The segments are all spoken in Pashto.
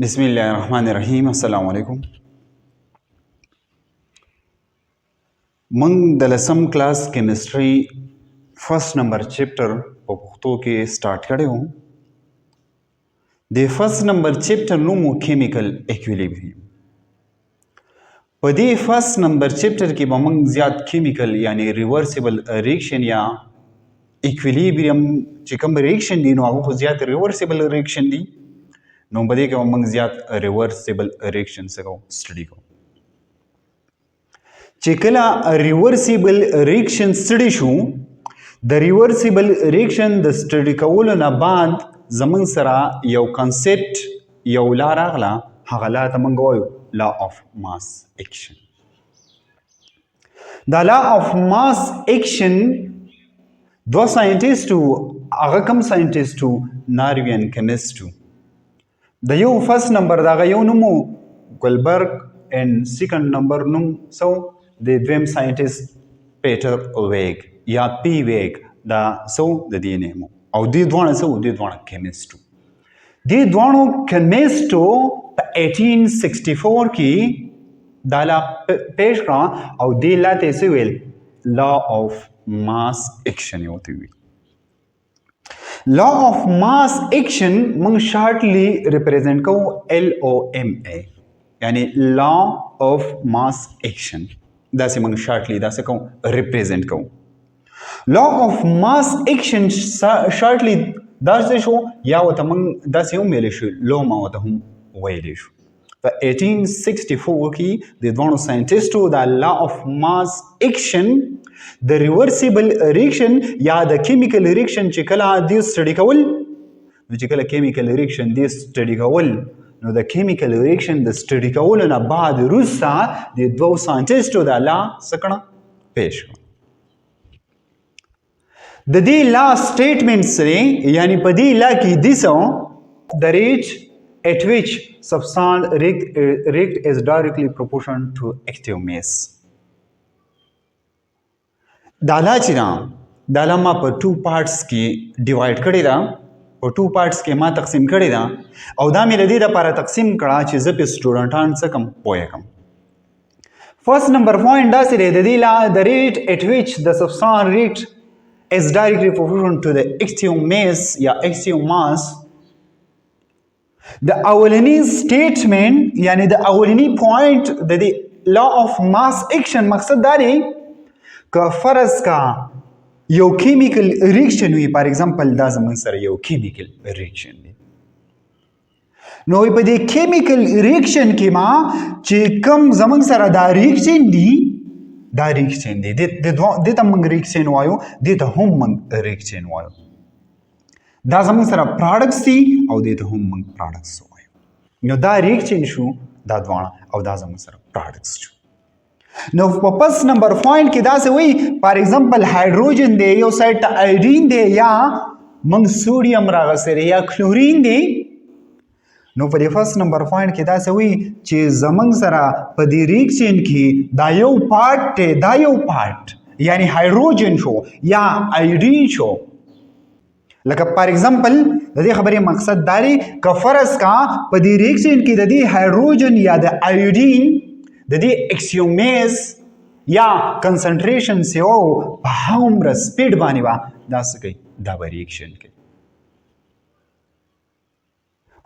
बिस्मिल्लाहिर्रहमानिर्रहीम अस्सलाम वालेकुम। मंग د लसम class chemistry first number chapter په پښتو کې سٹارټ کړی وو। د فرست نمبر چیپټر نوم کیمیکل ایکویلیبریم. په دې فرست نمبر چیپټر کې به موږ زیات کیمیکل یعنی ریورسیبل ریاکشن یا ایکویلیبریم چې کوم ریاکشن دي نو هغه خو زیات ریورسیبل ریاکشن دي، نو په دې کې موږ زیات ریورسیبل ریاکشن څخه سټډي کوو. چې کله ریورسیبل ریاکشن سټډي شو، د ریورسیبل ریاکشن د سټډي کولو نه بعد زمونږ سره یو کنسپټ یو لا راغله، هغه لا ته موږ وایو لا اف ماس اکشن. دا لا اف ماس اکشن دوه ساینټیسټو، هغه کوم ساینټیسټو؟ ناروین کیمسټو. د یو فرست نمبر دغه یو نومو ګولبرګ اینڈ سیکنډ نمبر نوم سو د دویم ساینټیسټ پیټر ویګ یا پی ویګ، دا سو د دې نوم او دې دواړه سو دې دواړه کیمسټو. دې دواړو کیمسټو په 1864 کې دا لا پیش کړه او دې لا ته څه ویل؟ لا اف ماس اکشن یې ورته ویل. لا اف ماس اکشن موږ شارټلی ریپرزینټ کوو LOMA، یعنی لا اف ماس اکشن. داسې موږ شارټلی داسې کوو ریپرزینټ کوو. لا اف ماس اکشن شارټلی داسې شو یا ورته موږ داسې هم ویلی شو، لوما ورته هم ویلی شو. په 1864 کې د دواړو ساینټیسټو دا لا اف ماس اکشن د ریورسیبل ریاکشن یا د کیمیکل ریاکشن چې کله دې سټډي کول، نو چې کله کیمیکل ریاکشن دې سټډي کول، نو د کیمیکل ریاکشن د سټډي کولو نه بعد وروسته د دوو ساینټیسټو دا لا څه کړه؟ پیش کړه. د دې لا سټیټمنټ سره یعنی په دې لا کې دي سو the rate at which substance react is directly proportional to active mass. دا لا چې دا دا لا ما په 2 پارټس کې ډیوایډ کړی دا، په 2 پارټس کې ما تقسیم کړی دا او دا مې د دې لپاره تقسیم کړه چې زه په سټوډنټان څه کم پوهه کم. فرست نمبر پوینټ دا سره د دې لا the rate at which the substance react is directly proportional to the active mass یا active mass. د اولنی سټیټمنټ یعنی د اولنی پوینټ د دې لا اف ماس اکشن مقصد دا دی که فرض کا یو کیمیکل ریاکشن وي، فار ایگزامپل دا زموږ سره یو کیمیکل ریاکشن دی، نو په دې کیمیکل ریاکشن کې ما چې کوم زموږ سره دا ریاکشن دی، دا ریاکشن دی، دې ته موږ ریاکشن وایو، دې ته هم موږ ریاکشن وایو. دا زموږ سره پراډکټس دي او دې ته هم موږ پراډکټس وایو. نو دا ریاکشن شو دا دواړه او دا زموږ سره پراډکټس شو. نو په پس نمبر پوینټ کې دا څه وایي؟ فار ایگزامپل هایدروجن دی، یو سایډ ته آیودین دی، یا موږ سوډیم راغسری یا کلورین دی. نو په دې فرست نمبر پوینټ کې دا څه وایي چې زموږ سره په دې ریاکشن کې دا یو پارټ دی، دا یو پارټ یعنی هایدروجن شو یا آیودین شو. لکه فار ایگزامپل د دې خبرې مقصد دا دی که فرض کا په دې ریاکشن کې د دې هایدروجن یا د آیودین د دې اکسیومیز یا کنسنټریشن سیو په هومره سپیډ باندې به دا څه کوي؟ دا به ریاکشن کوي.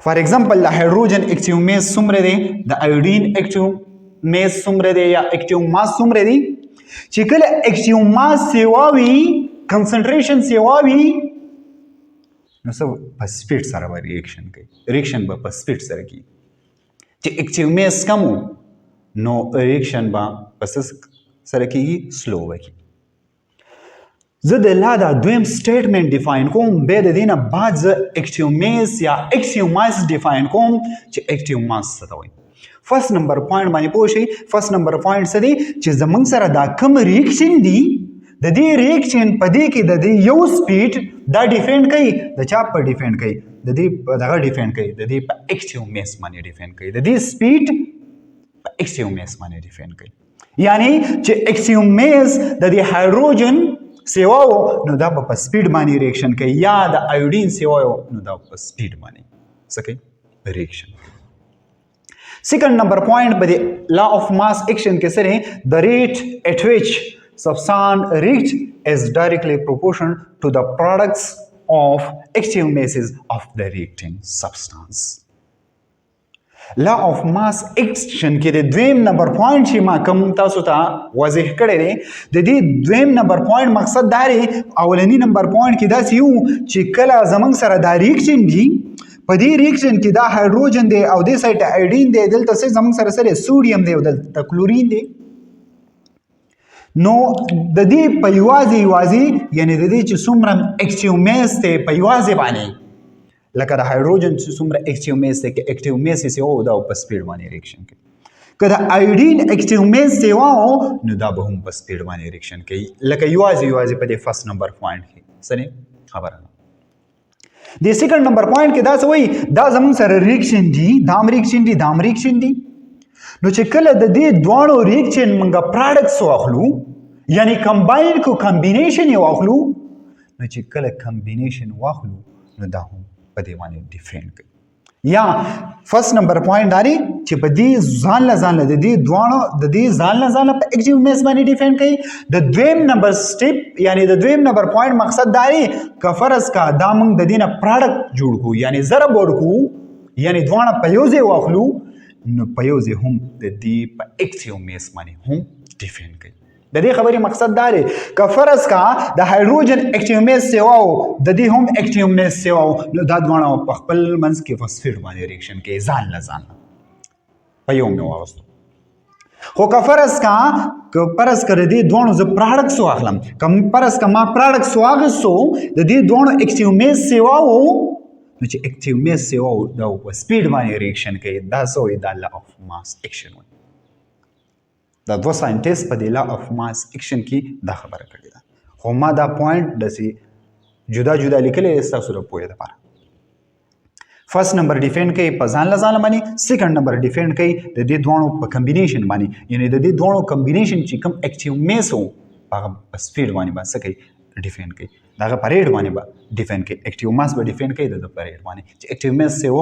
فار ایگزامپل د هایدروجن اکسیومیز څومره دی، د آیودین اکسیومیز څومره دی یا اکسیوماس څومره دی؟ چې کله اکسیوماس سیوا وي، کنسنټریشن سیوا وي، نو څه په سپیډ سره به ریاکشن کوي، ریاکشن به په سپیډ سره کوي. چې اکسیومیز کم و نو ریاکشن به په څه سره کیږي؟ سلو به کیږي. زه د لا دا دویم سټیټمنټ ډیفاین کوم، بیا د دې نه بعد زه اکسیومیز یا اکسیوماس ډیفاین کوم چې اکسیوماس څه ته وایي. فرست نمبر پوینټ باندې پوه شئ. فرست نمبر پوینټ څه دی چې زموږ سره دا کوم ریاکشن دی، د دې ریاکشن په دې کې د دې یو سپیډ دا ډیفینډ کوي، د چا په ډیفینډ کوي؟ د دې په دغه ډیفینډ کوي، د دې په اکسیومیز باندې ډیفینډ کوي، د دې سپیډ په اکسیومیز باندې ډیفینډ کوي. یعنی چې اکسیومیز د دې هایدروجن سیوا و نو دا په سپیډ باندې ریاکشن کوي، یا د آیودین سیوا و نو دا په سپیډ باندې څه کوي؟ ریاکشن کوي. Second number point पे law of mass action के sir the rate at which substance reach is directly proportional to the products of active masses of the reacting substance. Law of mass action کې د دویم نمبر پوینټ چې ما کوم تاسو ته واضح کړی دی د دې دویم نمبر پوینټ مقصد دا دی اولنی نمبر پوینټ کې داسې یو چې کله زمونږ سره دا ریاکشن دي په دې ریاکشن کې دا هایدروجن دی او دې سایډ ته ایډین دی دلته څه زمونږ سره سوډیم دی او دلته کلورین دی نو د دې په یوازې یعنی د دې چې څومره اکټیو میس دی په یوازې باندې لکه د هایدروجن چې څومره اکټیو میس دی کې اکټیو میس یې او دا په سپیډ باندې ریاکشن کوي که د ایډین اکټیو میس دی واو نو دا به هم په سپیډ باندې ریاکشن کوي لکه یوازې په دې فرست نمبر پوینټ کې سره خبره د سیکنډ نمبر پوینټ کې دا څه وایي دا زموږ سره ریاکشن دي دام ریاکشن دي نو چې کله د دې دواړو ریاکشن موږ پروډکټس واخلو یعنی کمباین کو کمبینیشن یې واخلو نو چې کله کمبینیشن واخلو نو دا هم په دې باندې ډیفرنٹ کوي یا فرست نمبر پوینټ داري چې په دې ځان له د دې دواړو د دې ځان له په اکټیو میس باندې ډیفرنٹ کوي د دویم نمبر سټیپ یعنی د دویم نمبر پوینټ مقصد داري که فرض کا دا موږ د دې نه پروډکټ جوړ کو یعنی ضرب ورکو یعنی دواړه په یو ځای واخلو نو په یو ځای هم د دې په اکټیو میس باندې هم ډیفرنٹ کوي د دې خبرې مقصد دا دی که فرض کا د هایدروجن اکټیو میس سیواو د دې هم اکټیو میس سیواو نو دا دواړه په خپل منځ کې فسفیډ باندې ریاکشن کوي ځان له په یو مې واغستو خو که فرض کا د دې دواړو زه پروډکټس واخلم که فرض کا ما پروډکټس واغستو د دې دواړو اکټیو میس سیواو نو چې اکټیو میس سیواو دا په سپیډ باندې ریاکشن کوي دا څه وایي دا لا اف ماس اکشن وایي دا دوه ساینټیسټ په دې لا اف ماس اکشن کې دا خبره کړې ده خو ما دا پوینټ داسې جدا لیکلی دی ستاسو د پوهې دپاره فرست نمبر ډیفینډ کوي په ځان له باندې سیکنډ نمبر ډیفینډ کوي د دې دواړو په کمبینیشن باندې یعنی د دې دواړو کمبینیشن چې کوم اکټیو میس و هغه په سپیډ باندې څه کوي ډیفینډ کوي د هغه په ریټ باندې به ډیفینډ کوي اکټیو ماس به ډیفینډ کوي د په ریټ باندې چې اکټیو میس څه و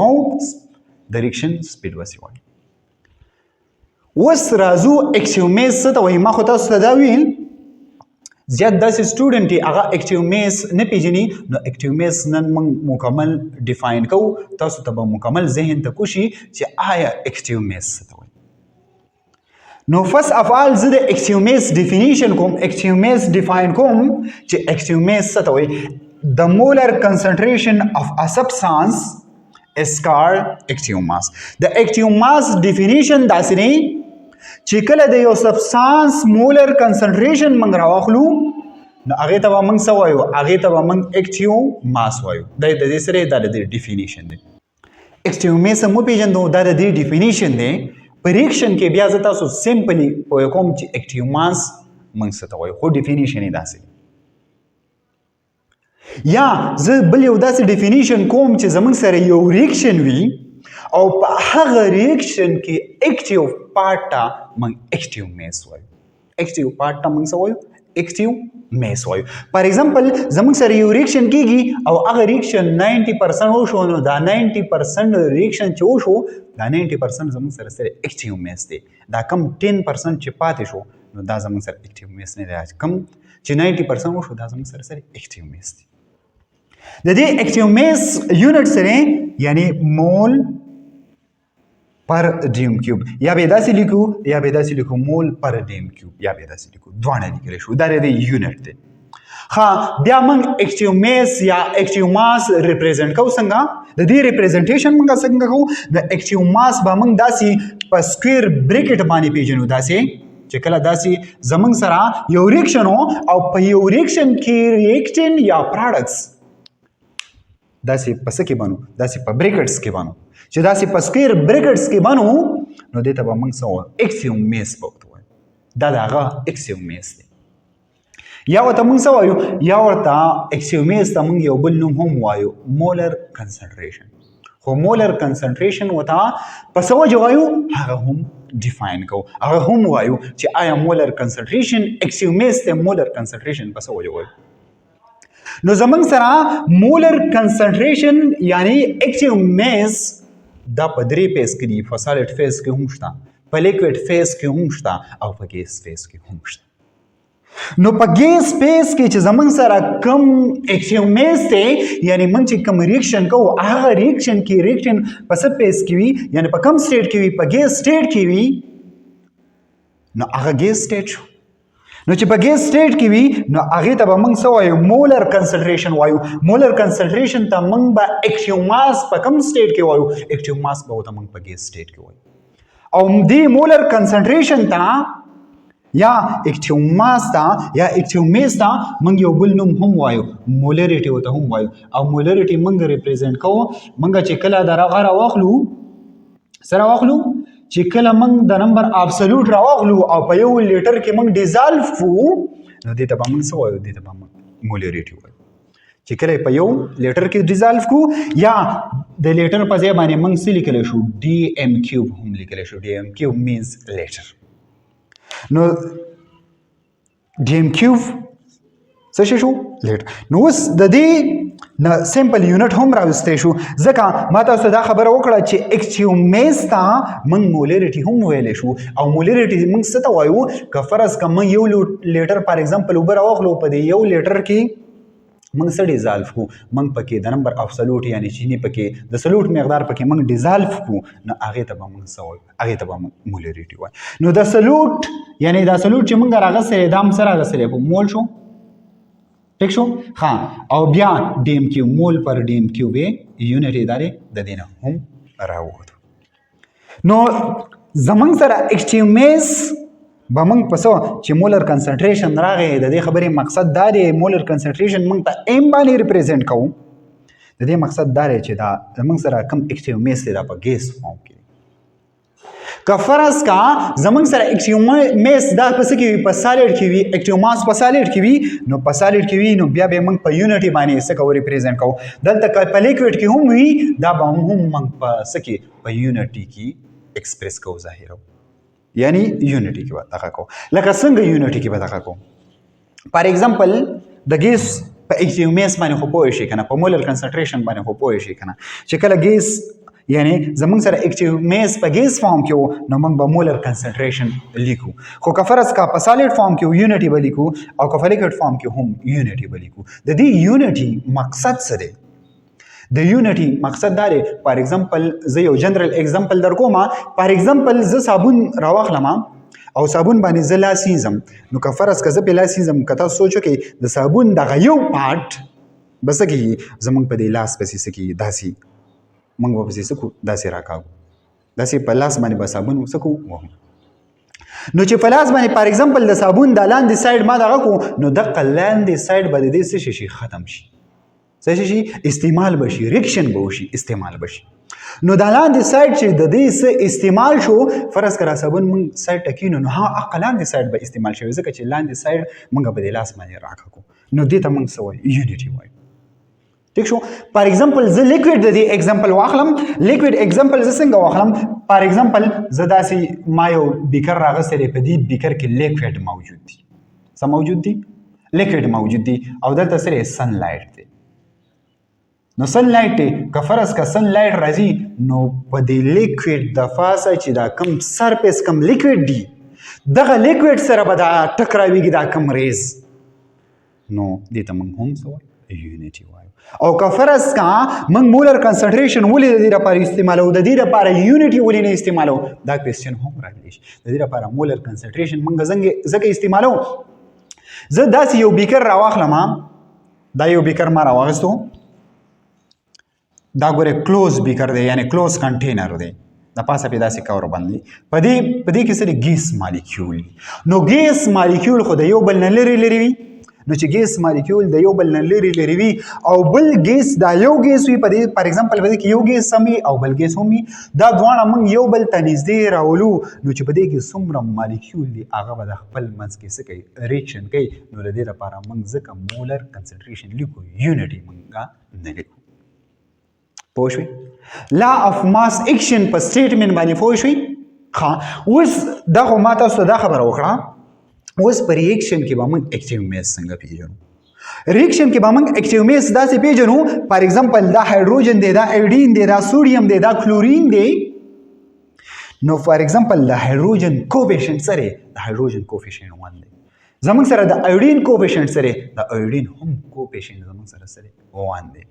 د ریاکشن سپیډ به څه وایي اوس راځو اکټیو میس څه ته وایي ما خو تاسو ته دا ویل زیات داسې سټوډنټ یې هغه اکټیو میس نه پیژني نو اکټیو میس نن موږ مکمل ډیفاین کوو تاسو ته به مکمل ذهن ته کوشي چې آیا اکټیو میس څه ته وایي نو فرست اف آل زه د اکټیو میس ډیفینیشن کوم اکټیو میس ډیفاین کوم چې اکټیو میس څه ته وایي د مولر کنسنټریشن اف ا سبستانس is called اکټیو ماس د اکټیو ماس ډیفینیشن داسې دی چې کله د یو سبستانس مولر کنسنټریشن موږ راواخلو نو هغې ته به موږ څه وایو هغې ته به موږ اکټیو ماس وایو دا د دې سره دا د دې ډیفینیشن دی اکټیو میس هم وپېژندو دا د دې ډیفینیشن دی په ریاکشن کې بیا زه تاسو سمپلی پوه کوم چې اکټیو ماس موږ څه ته وایو خو ډیفینیشن یې داسې یا زه بل یو داسې ډیفینیشن کوم چې زموږ سره یو ریاکشن وي او په هغه ریاکشن کې اکټیو پارټ ته موږ اکټیو میس وایو اکټیو پارټ ته موږ څه وایو اکټیو میس وایو فار ایگزامپل زموږ سره یو ریاکشن کېږي او هغه ریاکشن 90% وشو نو دا 90% ریاکشن چې وشو دا 90% زموږ سره اکټیو میس دی دا کم 10% چې پاتې شو نو دا زموږ سره اکټیو میس نه دی کم چې 90% وشو دا زموږ سره اکټیو میس دی د دې اکټیو میس یونټ سره یعنی مول پر ډیم کیوب یا به داسې لیکو مول پر ډیم کیوب یا به داسې لیکو دواړه لیکلی شو دا د یونټ دی ښه بیا موږ اکټیو میس یا اکټیو ماس ریپرزینټ کوو څنګه د دې ریپرزنټیشن موږ څنګه کوو د اکټیو ماس به موږ داسې په سکویر بریکټ باندې پیژنو داسې چې کله داسې زموږ سره یو ریاکشن او په یو ریاکشن کې ریاکټن یا پروډکټس داسې په څه کې بنو داسې په بریکټس کې بنو چې داسې په سکویر بریکټس کې بنو نو دې ته به موږ څه وایو اکسیو میس به ورته وایو دا د هغه اکسیو میس دی یا ورته موږ څه وایو یا ورته اکسیو میس ته موږ یو بل نوم هم وایو مولر کنسنټریشن خو مولر کنسنټریشن ورته په څه وجه وایو هغه هم ډیفاین کوو هغه هم وایو چې آیا مولر کنسنټریشن اکسیو میس ته مولر کنسنټریشن په څه وجه وایو نو زمونږ سره مولر کنسنټریشن یعنی اکټیو میس دا په درې فیز کې دي، په سالډ فیز کې هم شته، په لیکوډ فیز کې هم شته او په ګیس فیز کې هم شته. نو په ګیس فیز کې چې زمونږ سره کم اکټیو میز دی، یعنی موږ چې کوم ریاکشن کوو هغه ریاکشن کې ریاکشن په څه فیز کې وي، یعنی په کم سټیټ کې وي، په ګیس سټیټ کې وي، نو هغه ګیس سټیټ شو. نو چې په ګیس سټیټ کې وي نو هغې ته به موږ څه وایو؟ مولر کنسنټریشن وایو. مولر کنسنټریشن ته موږ به اکټیو ماس په کم سټیټ کې وایو؟ اکټیو ماس به ورته موږ په ګیس سټیټ کې وایو. او دې مولر کنسنټریشن ته یا اکټیو ماس ته یا اکټیو میز ته موږ یو بل نوم هم وایو، مولریټي ورته هم وایو. او مولریټي موږ ریپرزینټ کوو. موږ چې کله دغه راواخلو سره واخلو چې کله موږ د نمبر ابسولوټ راواخلو او په یو لیټر کې موږ ډیزالف کوو نو دې ته به موږ څه وایو؟ دې ته به موږ مولریټي وایو. چې کله په یو لیټر کې ډیزالف کوو یا د لیټر په ځای باندې موږ څه لیکلی شو؟ ډي ایم کیوب هم لیکلی شو. ډي ایم کیوب مینز لیټر. نو ډي ایم کیوب څه شو؟ لیټر. نو اوس د دې نه سمپل یونټ هم راوستی شو، ځکه ما تاسو ته دا خبره وکړه چې اکټیو میز ته موږ مولریټي هم ویلی شو. او مولریټي موږ څه ته وایو؟ که فرض که موږ یو لیټر فار ایگزامپل اوبه راواخلو، په دې یو لیټر کې موږ څه ډیزالف کو؟ موږ پکې د نمبر اف سلوټ یعنی چینی پکې د سلوټ مقدار پکې موږ ډیزالف کو، نو هغې ته به موږ څه وایو؟ هغې ته به موږ مولریټي وایو. نو د سلوټ یعنی دا سلوټ چې موږ راغسلی دا هم څه راغسلی؟ په مول شو. ټیک شو؟ ها. او بیا ډي ایم کیو مول پر ډي ایم کیوب یونټ یې دا دی، د دې نه هم راووتو. نو زمونږ سره اکټیو میز به موږ په څه چې مولر کنسنټریشن راغی، د دې خبرې مقصد دا دی مولر کنسنټریشن موږ ته ایم باندې ریپرزینټ کوو. د دې مقصد دا دی چې دا زموږ سره کوم اکټیو میز دی دا په ګیس فارم کې. که فرض کا زموږ سره اکټیو میز دا په څه کې وي؟ په سالډ کې وي. اکټیو ماس په سالډ کې وي، نو په سالډ کې وي نو بیا به موږ په یونټي باندې څه کوو؟ ریپرزینټ کوو. دلته که په لیکوډ کې هم وي دا به هم موږ په څه کې؟ په یونټي کې ایکسپریس کوو، ظاهرو یعنی یونټي کې به دغه کوو. لکه څنګه یونټي کې به دغه کوو؟ فار ایگزامپل د ګیس په اکټیو میز باندې خو پوه شئ که نه، په مولر کنسنټریشن باندې خو پوه شئ که نه، چې کله ګیس یعنی زمونږ سره اکټیو میز په ګیس فارم کې وو نو موږ به مولر کنسنټریشن لیکو. خو که فرض کا په سالډ فارم کې یونټي به لیکو او که په لیکوډ فارم کې هم یونټي به لیکو. د دې یونټي مقصد څه دی؟ د یونټي مقصد دا دی، فار ایگزامپل زه یو جنرال ایگزامپل در کوم. فار ایگزامپل زه صابون راواخلم او صابون باندې زه لاس وینځم، نو که فرض که زه پې لاس وینځم، که تاسو سوچ وکړئ د صابون دغه یو پارټ به څه کېږي؟ زموږ په دې لاس پسې څه کېږي؟ داسې موږ به پسې څه کوو؟ داسې راکاږو، داسې په لاس باندې به صابون څه کوو؟ وهو. نو چې په لاس باندې فار ایگزامپل د صابون دا لاندې سایډ ما دغه کو، نو دغه لاندې سایډ به د دې څه شي؟ ختم شي. څه شي؟ استعمال به شي، ریکشن به وشي، استعمال به شي. نو دا لاندې سایډ چې د دې څه استعمال شو، فرض کړه صابون موږ سایډ ته کینو، نو هغه لاندې سایډ به استعمال شوی، ځکه چې لاندې سایډ موږ په دې لاس باندې راکاږو. نو دې ته موږ څه وایو؟ یونټي وایو. ٹھیک شو؟ فار ایگزامپل زه لیکوډ د دې ایگزامپل واخلم. لیکوډ ایگزامپل زه څنګه واخلم؟ فار ایگزامپل زه داسې ما یو بیکر راغستی دی، په دې بیکر کې لیکوډ موجود دي. څه موجود دي؟ لیکوډ موجود دي. او دلته سره سن لایټ دی. نو سن لایټ دی، که فرض که سن لایټ راځي نو په دې لیکوډ د فاسه چې دا کم سرفیس کم لیکوډ دی، دغه لیکوډ سره به دا ټکراویږي دا کم ریز، نو دې ته موږ هم څه وایو؟ یونټي وایو. او که فرض کا موږ مولر کنسنټریشن ولې د دې لپاره استعمالو، د دې لپاره یونټي ولې نه استعمالو؟ دا کوېسچن هم راغلی شي. د دې لپاره مولر کنسنټریشن موږ ځکه استعمالو. زه داسې یو بیکر راواخلم، دا یو بیکر ما راواخیستو، دا ګوره کلوز بیکر دی یعنی کلوز کنټینر دی، د پاسه پې داسې کور باندې په دې کې څه دی؟ ګیس مالیکیول. نو ګیس مالیکیول خو د یو بل نه لرې لرې وي، نو چې ګیس مالیکیول د یو بل نه لرې لرې وي او بل ګیس دا یو ګیس وي، په دې فار ایگزامپل په دې کې یو ګیس هم وي او بل ګیس هم وي، دا دواړه موږ یو بل ته نږدې راولو، نو چې په دې کې څومره مالیکیول دي هغه به د خپل منځ کې څه کوي؟ ریاکشن کوي. نو د دې لپاره موږ ځکه مولر کنسنټریشن لیکو، یونټي موږ نه لیکو. پوه شوئ؟ لا اف ماس اکشن په سټیټمنټ باندې پوه شوئ؟ ښه، اوس دا خو ما تاسو ته دا خبره وکړه، اوس په ریاکشن کې به موږ اکټیو میز څنګه پیژنو. ریاکشن کې به موږ اکټیو میس داسې پیژنو فار ایگزامپل دا هایدروجن دی دا ایوډین دی دا سوډیم دی دا کلورین دی نو فار ایگزامپل د هایدروجن کوفیشنټ سره د هایدروجن کوفیشنټ 1 دی زموږ سره د ایوډین کوفیشنټ سره د ایوډین هم کوفیشنټ زموږ سره 1 دی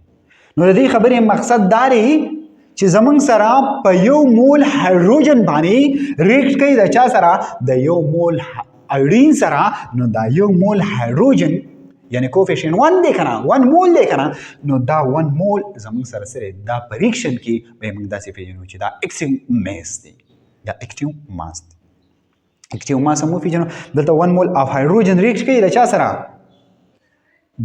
نو د دې خبرې مقصد دا دی چې زموږ سره په یو مول هایدروجن باندې ریاکټ کوي د چا سره د یو مول ایوډین سره نو دا یو مول هایدروجن یعنی کوفیشنټ 1 دی کنه 1 مول دی کنه نو دا 1 مول زموږ سره دا پریکشن کې به موږ داسې پیژنو چې دا اکټیو میس دی دا اکټیو ماس دی اکټیو ماس مو پیژنو دلته 1 مول اف هایدروجن ریاکټ کوي د چا سره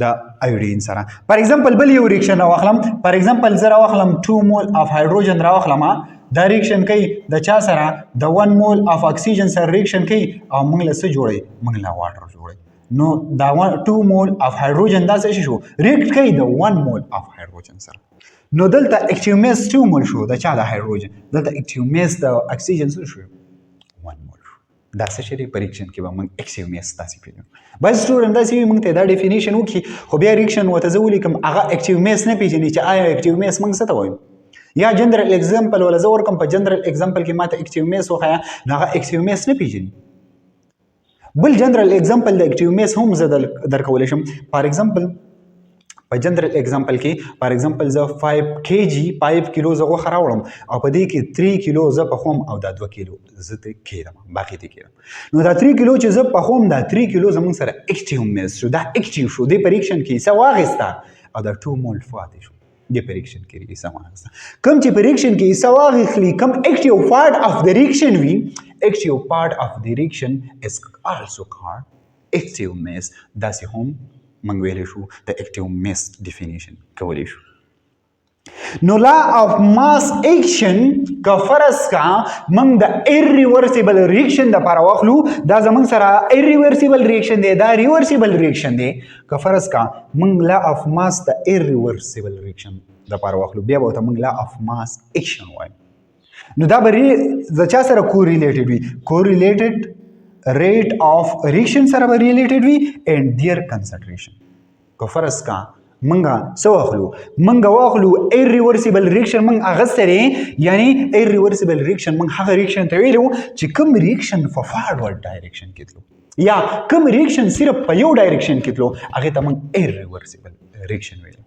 د ایوډین سره فار ایگزامپل بل یو ریاکشن راوخلم فار ایگزامپل زه راوخلم 2 مول اف هایدروجن راوخلم دا ریاکشن کوي د چا سره د 1 مول اف اکسیجن سره ریاکشن کوي او موږ له څه جوړي موږ له واټر جوړي نو دا 2 مول اف هایدروجن دا څه شو ریاکټ کوي د 1 مول اف هایدروجن سره نو دلته اکټیو میس 2 مول شو د چا د هایدروجن دلته اکټیو میس د اکسیجن څه شو 1 مول شو دا څه شي پریکشن کې به موږ اکټیو میس تاسو پیژنو بس سټوډنټ دا سی موږ ته دا ډیفینیشن وکي خو بیا ریاکشن وته زولې کوم هغه اکټیو میس نه پیژني چې آیا اکټیو میس موږ څه ته وایو یا جنرال اگزامپل ولا زور کوم په جنرال اگزامپل کې ماته اکټیو میس وخایا هغه اکټیو میس نه پیژني بل جنرال اگزامپل د اکټیو میس هم زه درکولی شم فار ایگزامپل په جنرال اگزامپل کې فار ایگزامپل زه 5 کیلو زه غوښه راوړم او په دې کې 3 کیلو زه پخوم او دا 2 کیلو زه ته کېږدم باقي ته کېږدم نو دا 3 کیلو چې زه پخوم دا 3 کیلو زموږ سره اکټیو میس شو دا اکټیو شو دې پریکشن کې څه واخیسته او دا 2 مول فاتې شو دې پریکشن کې څه واخیسته کوم چې پریکشن کې څه واخلي کوم اکټیو پارت اف د ریاکشن وي active part of the reaction is also called active mass داسې هم موږ ویلی شو د active mass definition کولی شو نو لا of mass action که فرض کا موږ د irreversible reaction دپاره واخلو دا زموږ سره irreversible reaction دی دا reversible reaction دی که فرض کا موږ لا of mass د irreversible reaction دپاره واخلو بیا به ورته موږ لا of mass action وایو نو دا به د چا سره کوریلیټډ وي کوریلیټډ ریټ اف ریاکشن سره به ریلیټډ وي اینډ دیئر کنسنټریشن که فرض کا منګه څه واخلو منګه واخلو ایرریورسیبل ریاکشن منګ هغه سره یعنی ایرریورسیبل ریاکشن منګ هغه ریاکشن ته ویلو چې کوم ریاکشن په فارورډ ډایرکشن کې تلو یا کوم ریاکشن صرف په یو ډایرکشن کې تلو هغه ته منګ ایرریورسیبل ریاکشن ویلو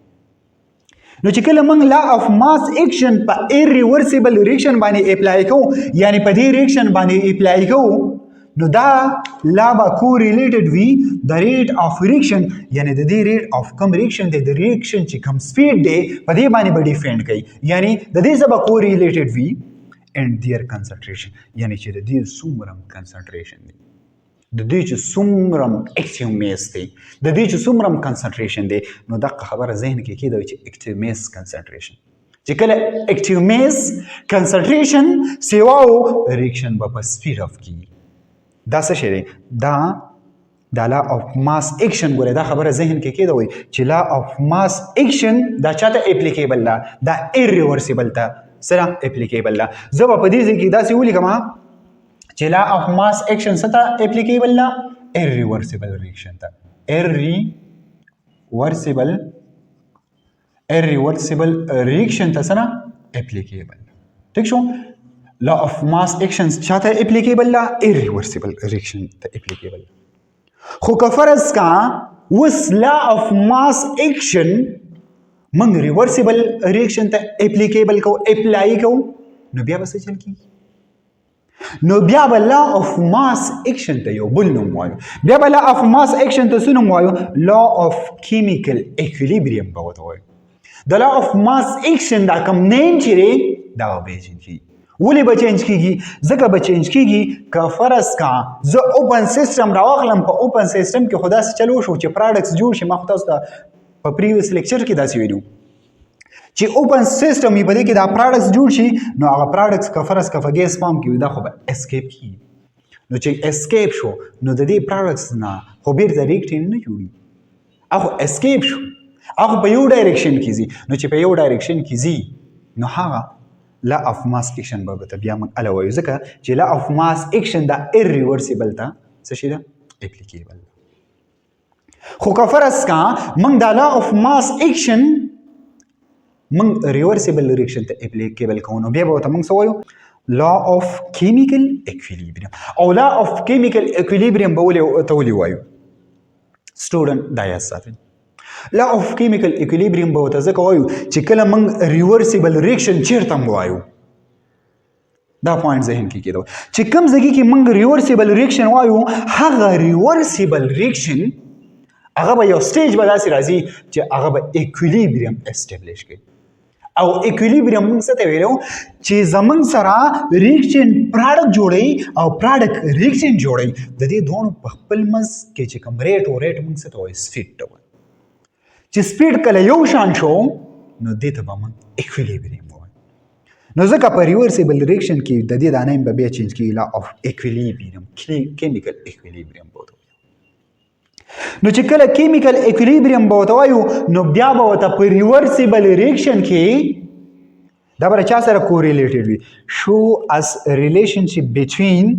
نو چې کله موږ لا اف ماس اکشن په ایرریورسیبل ریاکشن باندې اپلای کوو یعنی په دې ریاکشن باندې اپلای کوو نو دا لا به کوریلیټډ وي د ریټ اف ریاکشن یعنی د دې ریټ اف کوم ریاکشن دی د ریاکشن چې کوم سپیډ دی په دې باندې به ډیپینډ کوي یعنی د دې سره به کوریلیټډ وي اینډ دیئر کنسنټریشن یعنی چې د دې څومره کنسنټریشن دی د دې چې څومره اکټیو میس دی د دې چې څومره کنسنټریشن دی نو دغه خبره ذهن کې کېده چې اکټیو میس کنسنټریشن چې کله اکټیو میس کنسنټریشن سیواو ریاکشن به په سپیډ اف کیږي دا څه شی دی دا لا اف ماس اکشن ګوره دا خبره ذهن کې کېده وي چې لا اف ماس اکشن دا چاته اپلیکیبل ده دا ایرریورسیبل ته سره اپلیکیبل ده زه به په دې ځای کې داسې ولیکم چې لا اف ماس اکشن څه ته اپلیکیبل ده ایرریورسیبل ریاکشن ته ایرریورسیبل ریاکشن ته څه نه اپلیکیبل ټیک شو لا اف ماس اکشن چاته اپلیکیبل ده ایرریورسیبل ریاکشن ته اپلیکیبل خو که فرض کا اوس لا اف ماس اکشن موږ ریورسیبل ریاکشن ته اپلیکیبل کو اپلای کو نو بیا به څه چل کیږي نو بیا به لا اف ماس اکشن ته یو بل نوم وایو بیا به لا اف ماس اکشن ته څه نوم وایو لا اف کیمیکل اکویلیبریم به ورته وایو د لا اف ماس اکشن دا کوم نیم چې دی دا به چینج کیږي ولې به چینج کیږي ځکه به چینج کیږي که فرض کا زه اوپن سیسټم راواخلم په اوپن سیسټم کې خو داسې چلو شو چې پراډکټس جوړ شي ما خو تاسو ته په پریویس لیکچر کې داسې ویلو چې اوپن سیسټم یې په دې کې دا پراډکټس جوړ شي نو هغه پراډکټس که فرض که په ګیس فارم کې وي دا خو به اسکیپ کیږي نو چې اسکیپ شو نو د دې پراډکټس نه خو بیرته ریاکټ نه جوړي هغه اسکیپ شو هغه په یو ډایرکشن کې ځي نو چې په یو ډایرکشن کې ځي نو هغه لا اف ماس اکشن به بیا موږ اله وایو ځکه چې لا اف ماس اکشن دا ایرریورسیبل ته څه شي ده اپلیکیبل خو که فرض کا موږ د لا اف ماس اکشن موږ ریورسیبل ریاکشن ته اپلیکیبل کوو نو بیا به ورته موږ څه وایو لا اف کیمیکل اکویلیبریم او لا اف کیمیکل اکویلیبریم به ولې وایو سټوډنټ دا یاد ساتئ لا اف کیمیکل اکویلیبریم به ورته ځکه وایو چې کله موږ ریورسیبل ریاکشن چیرته هم وایو دا پوینټ ذهن کې کېدو چې کوم ځای کې موږ ریورسیبل ریاکشن وایو هغه ریورسیبل ریاکشن هغه به یو سټیج به داسې راځي چې هغه به اکویلیبریم اسټابلیش کوي او اکویلیبریم موږ څه ته ویلو چې زموږ سره ریاکشن پراډکټ جوړوي او پراډکټ ریاکشن جوړوي د دې دواړو په خپل منځ کې چې کوم ریټ او ریټ موږ څه ته وایو سپیډ ته وایو چې سپیډ کله یو شان شو نو دې ته به موږ اکویلیبریم وایو نو ځکه په ریورسیبل ریاکشن کې د دې دا نیم به بیا چینج کېږي لا اف اکویلیبریم کیمیکل اکویلیبریم به ورته نو چې کله کیمیکل اکویلیبریم به ورته وایو نو بیا به ورته په ریورسیبل ریاکشن کې دا به چا سره کوریلیټډ وي شو اس ریلیشنشپ بټوین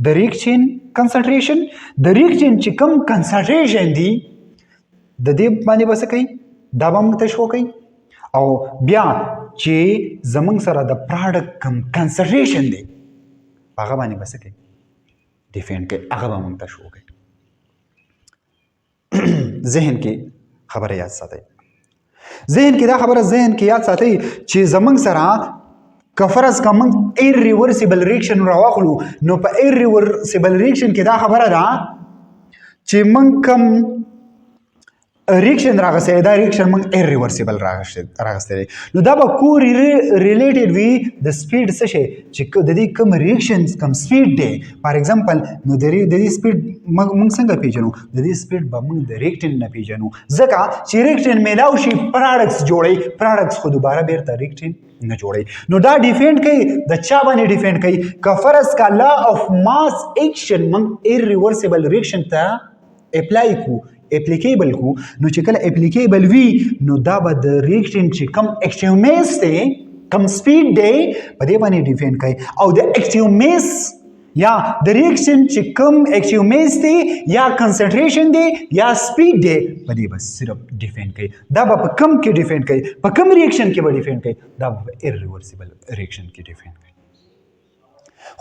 د ریاکشن کنسنټریشن د ریاکشن چې کوم کنسنټریشن دی د دې باندې به څه کوي دا به موږ ته شو کوي او بیا چې زموږ سره د پراډکټ کوم کنسنټریشن دی هغه باندې به څه کوي ډیفینډ کوي هغه به موږ ته شو کوي ذهن کې خبره یاد ساتئ ذهن کې دا خبره ذهن کې یاد ساتئ چې زموږ سره که فرض که موږ ایرریورسیبل ریاکشن راواخلو نو په ایرریورسیبل ریاکشن کې دا خبره ده چې موږ کوم ریاکشن راغستی دا ریاکشن موږ ایرریورسیبل راغستی دی نو دا به کو ریلیټډ وي د سپیډ څه شی چې د دې کوم ریاکشن کوم سپیډ دی فار ایگزامپل نو د دې سپیډ موږ څنګه پیژنو د دې سپیډ به موږ د ریاکټن نه پیژنو ځکه چې ریاکټن میلاو شي پراډکټس جوړوي پراډکټس خو دوباره بیرته ریاکټن نه جوړوي نو دا ډیفینډ کوي د چا باندې ډیفینډ کوي که فرض کا لا اف ماس اکشن موږ ایرریورسیبل ریاکشن ته اپلای کو اپلیکیبل کو نو چې کله اپلیکیبل وي نو دا به د ریاکشن چې کم اکټیو میس دی کم سپیډ دی په دې باندې ډیفینډ کوي او د اکټیو میس یا د ریاکشن چې کم اکټیو میس دی یا کنسنټریشن دی یا سپیډ دی په دې به صرف ډیفینډ کوي دا به په کم کې ډیفینډ کوي په کم ریاکشن کې به ډیفینډ کوي دا به په ایرریورسیبل ریاکشن کې ډیفینډ کوي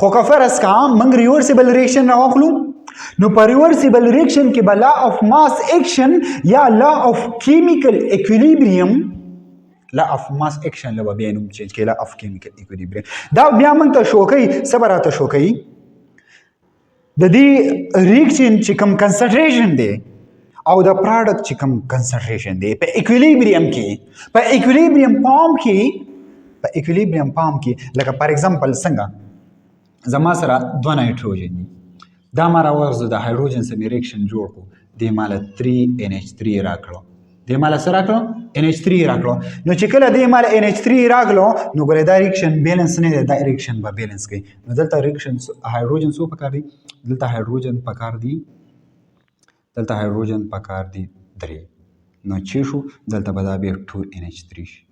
خو که فرض کا موږ ریورسیبل ریاکشن راواخلو نو په ریورسیبل ریاکشن کې به لا اف ماس اکشن یا لا اف کیمیکل اکویلیبریم لا اف ماس اکشن له بیا نوم چینج کړي لا اف کیمیکل اکویلیبریم دا بیا موږ ته شو کوي څه به راته شو کوي د دې ریاکشن چې کوم کنسنټریشن دی او د پراډکټ چې کوم کنسنټریشن دی په اکویلیبریم کې په اکویلیبریم پام کې لکه فار ایگزامپل څنګه زما سره دوه نایټروجن دي دا ما راوغځو د هایدروجن سره ریاکشن جوړ کړو دې ماله 3NH3 راکړو دې ماله څه راکړو NH3 راکړو نو چې کله دې ماله NH3 راکړو نو ګورې دا ریاکشن بیلنس نه دی دا ریاکشن به بیلنس کوي نو دلته ریاکشن هایدروجن څو پکار دي دلته هایدروجن پکار دي 3 نو چې شو دلته به دا بیا 2NH3 شي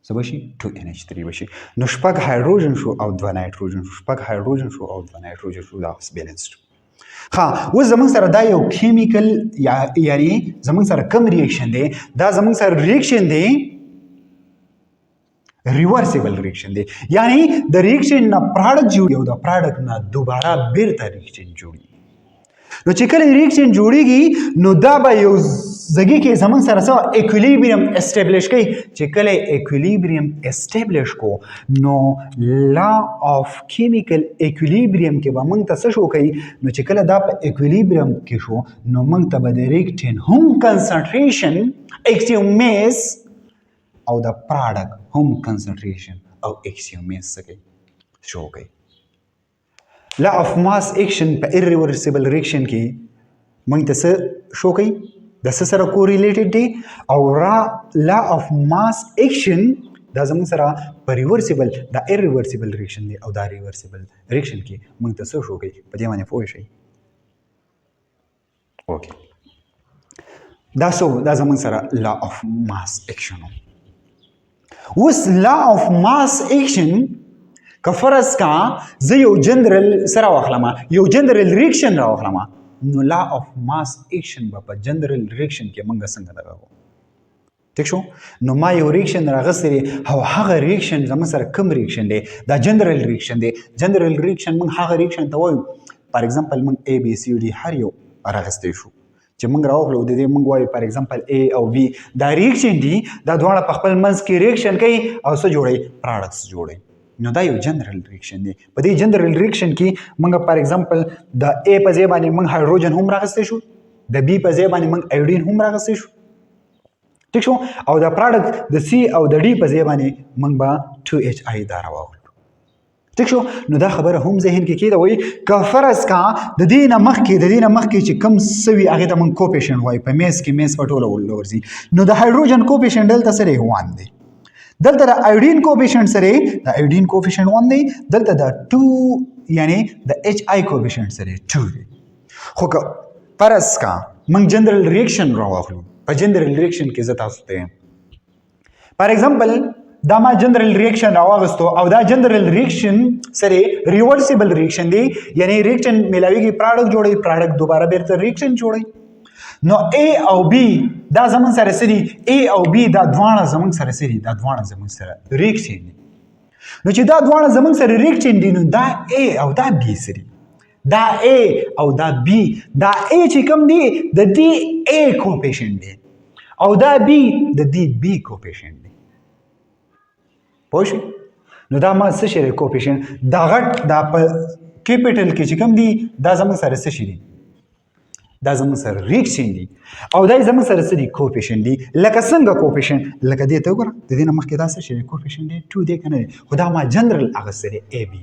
څه به شي 2NH3 به شي نو شپږ هایدروجن شو او دوه نایټروجن شو شپږ هایدروجن شو او دوه نایټروجن شو دا اوس بیلنس شو ها اوس زموږ سره دا یو کیمیکل یعنی زموږ سره کوم ریاکشن دی دا زموږ سره ریاکشن دی ریورسیبل ریاکشن دی یعنی د ریاکشن نه پراډکټ جوړي او د پراډکټ نه دوباره بیرته ریاکشن جوړي نو چې کله ریاکشن جوړیږي نو دا به یو ځای کې زموږ سره څه اکویلیبریم اسټابلیش کوي چې کله اکویلیبریم اسټابلیش کو نو لا اف کیمیکل اکویلیبریم کې به موږ ته څه شو کوي نو چې کله دا په اکویلیبریم کې شو نو موږ ته به د ریاکټن هم کنسنټریشن اکټیو میس او د پراډکټ هم کنسنټریشن او اکټیو میس څه کوي شو کوي لا اف ماس اکشن په ایرریورسیبل ریاکشن کې موږ ته څه شو کوي د څه سره کوریلیټډ دی او لا اف ماس اکشن دا زموږ سره په ریورسیبل دا ایرریورسیبل ریاکشن دی او دا ریورسیبل ریاکشن کې موږ ته څه شو کوي په دې باندې پوه شئ اوکې دا زموږ سره لا اف ماس اکشن اوس لا اف ماس اکشن که فرض کا زه یو جنرال سره واخلم یو جنرال ریاکشن راوخلم نو لا اف ماس اکشن به په جنرال ریاکشن کې موږ څنګه دغه ٹھیک شو نو ما یو ریاکشن راغستې او هغه ریاکشن زموږ سره کوم ریاکشن دی دا جنرال ریاکشن دی جنرال ریاکشن موږ هغه ریاکشن ته وایو فار ایگزامپل موږ A B C D هر یو راغستې شو چې موږ راوخلو د دې موږ وایو فار ایگزامپل A او B دا ریاکشن دي دا دواړه په خپل منځ کې ریاکشن کوي او څه جوړوي پروډکټس جوړوي نو دا یو جنرال ریاکشن دی په دې جنرال ریاکشن کې موږ فار ایگزامپل د A په ځای باندې موږ هایدروجن هم راغستې شو د B په ځای باندې موږ ایودین هم راغستې شو ٹھیک شو او دا پروډکټ د C او د D په ځای باندې موږ به 2HI دا راوغلو ٹھیک شو نو دا خبره هم ذهن کې کېده وایي که فرض کا د دې نه مخکې چې کم سوي هغې ته موږ کوپیشن وایي په میس کې میس په ټوله ورځي نو د هایدروجن کوپیشن دلته سره 1 دی دلته د ایودین کوپیشن سره د ایودین کوپیشن 1 دی دلته د 2 یعنی د HI کوپیشن سره 2 دی خو که فرض کا موږ جنرال ریاکشن راوغلو په جنرال ریاکشن کې زه تاسو ته فار ایگزامپل دا ما جنرال ریاکشن راوغستو او دا جنرال ریاکشن سره ریورسیبل ریاکشن دی یعنی ریاکشن ملاویږي پروډکټ جوړي پروډکټ دوباره بیرته ریاکشن جوړي نو A او B دا زمون سره سری A او B دا دواړه زمون سره سری دا دواړه زمون سره ریاکشن دي نو چې دا دواړه زمون سره ریاکشن دي نو دا A او دا B سری دا A او دا B دا A چې کوم دی د دې A کوپیشن دی او دا B د دې B کوپیشن دی پوه شئ نو دا ما څه شی دی کوپیشن دا غټ دا په کیپیټل کې چې کوم دی دا زموږ سره څه شی دی دا زموږ سره ریاکشن دی او دا زموږ سره څه دی کوپیشن دی لکه څنګه کوپیشن لکه دې ته وګوره د دې نه مخکې دا څه شی دی کوپیشن دی 2 دی که نه دی خو دا ما جنرال اخیستی دی A B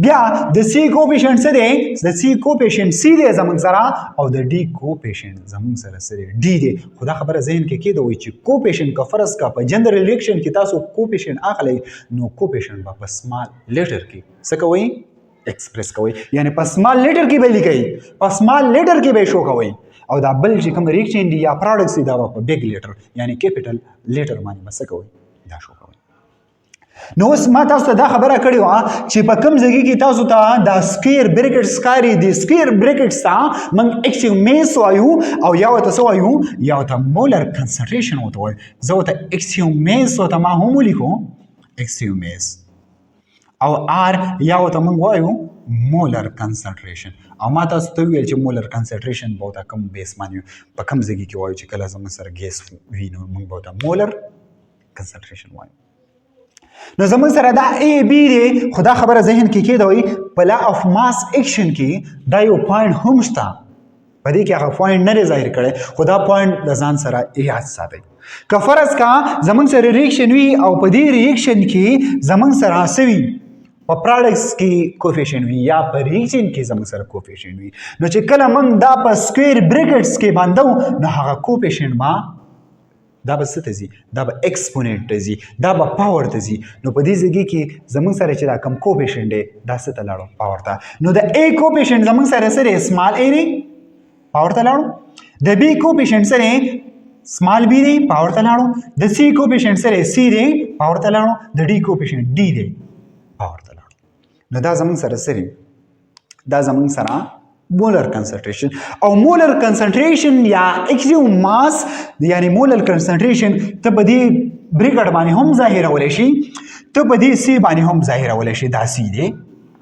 بیا د C کوپیشن څه دی د C کوپیشن C دی زموږ سره او د D کوپیشن زموږ سره څه دی D دی خو دا خبره ذهن کې کېده وایي چې کوپیشن که فرض کا په جنرال ریاکشن کې تاسو کوپیشن اخلئ نو کوپیشن به په سمال لیټر کې څه کوئ ایکسپریس کوئ یعنی په سمال لیټر کې به لیکئ په سمال لیټر کې به شو کوئ او دا بل چې کوم ریاکشن دی یا پروډکټس دی دا به په بیگ لیټر یعنی کیپیټل لیټر باندې به څه کوئ دا شو کوئ نو اوس ما تاسو ته دا خبره کړې وه چې په کوم ځای کې تاسو ته دا سکویر بریکټس ښکاري د سکویر بریکټس ته موږ اکسیومیس وایو او یا ورته څه وایو یا ورته مولر کنسنټریشن ورته وایو زه ورته اکسیومیس ورته ما هم ولیکو اکسیومیس او آر یا ورته موږ وایو مولر کنسنټریشن او ما تاسو ته ویل چې مولر کنسنټریشن به ورته کوم بیس باندې په کوم ځای کې وایو چې کله زموږ سره ګیس وي نو موږ به ورته مولر کنسنټریشن وایو نو زموږ سره دا A B دی خو دا خبره ذهن کې کېده وایي په لا اف ماس اکشن کې دا یو پوینټ هم شته په دې کې هغه پوینټ نه دی ظاهر کړی خو دا پوینټ د ځان سره یاد ساتئ که فرض کا زموږ سره ریاکشن وي او په دې ریاکشن کې زموږ سره څه وي په پروډکټس کې کوفیشن وي یا په ریاکشن کې زموږ سره کوفیشن وي نو چې کله موږ دا په سکویر بریکټس کې باندو نو هغه کوفیشن به دا به څه ته ځي دا به ایکسپوننټ ته ځي دا به پاور ته ځي نو په دې ځای کې زموږ سره چې دا کم کوفیشن دی دا څه ته لاړو پاور ته نو د A کوفیشن زموږ سره سره سمال A دی پاور ته لاړو د B کوفیشن سره سمال B دی پاور ته لاړو د C کوفیشن سره C دی پاور ته لاړو د D کوفیشن D دی پاور ته لاړو نو دا زموږ سره سره دا زموږ سره مولر کنسنټریشن او مولر کنسنټریشن یا اکسیوم ماس یعنی مولر کنسنټریشن ته په دې بریکټ باندې هم ظاهرولی شي ته په دې C باندې هم ظاهرولی شي دا C دی